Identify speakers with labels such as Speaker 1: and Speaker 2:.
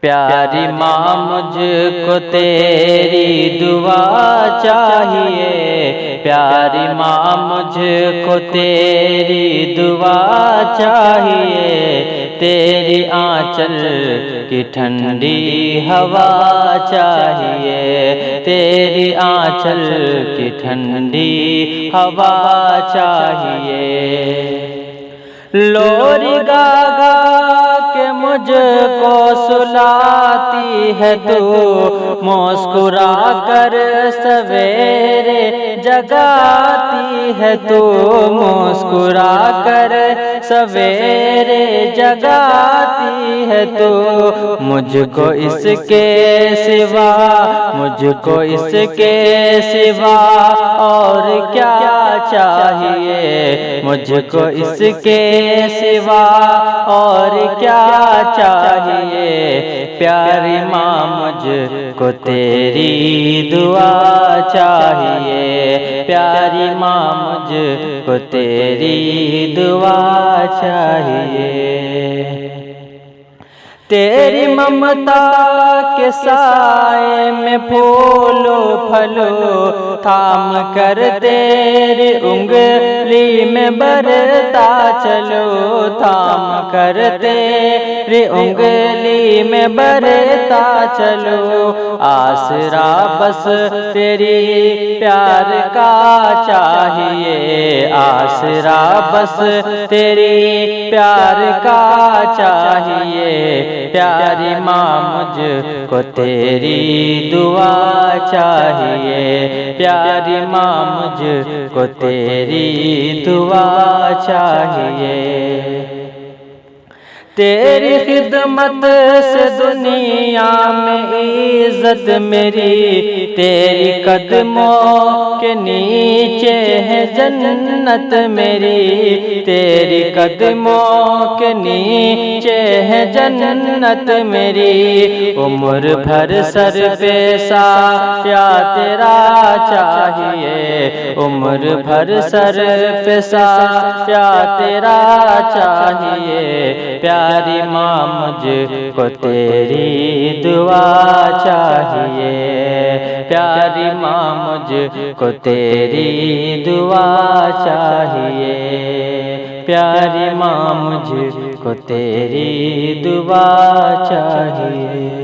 Speaker 1: پیاری ماں مجھ کو تیری دعا چاہیے، پیاری ماں مجھ کو تیری دعا چاہیے، تیری آنچل کی ٹھنڈی ہوا چاہیے، تیری آنچل کی ٹھنڈی ہوا چاہیے۔ لوری گا گا کہ مجھ کو سلاتی ہے تو، مسکرا کر سویرے جگاتی ہے تو، مسکرا کر سویرے جگاتی ہے تو، مجھ کو اس کے سوا، مجھ کو اس کے سوا اور کیا چاہیے، مجھ کو اس کے سوا اور کیا چاہیے، پیاری ماں مجھ کو تیری دعا چاہیے، پیاری ماں مجھ کو تیری دعا چاہیے۔ تیری ممتا کے سائے میں پھولو پھلو، تھام کر تیری انگلی میں برتا چلو، تھام کر تیری انگلی میں برتا چلو، آسرا بس تیری پیار کا چاہیے، آسرا بس تیری پیار کا چاہیے، پیاری ماں مجھ کو تیری دعا چاہیے، پیاری ماں مجھ کو تیری دعا چاہیے۔ تیری خدمت سے دنیا میں عزت میری، تیری قدموں کے نیچے ہے جنت میری، تیری قدموں کے نیچے ہے جنت میری، عمر بھر سر پہ سایہ تیرا چاہیے، عمر بھر سر پہ سایہ تیرا چاہیے، پیاری ماں مجھ کو تیری دعا چاہیے، پیاری ماں مجھ کو تیری دعا چاہیے، پیاری ماں مجھ کو تیری دعا چاہیے۔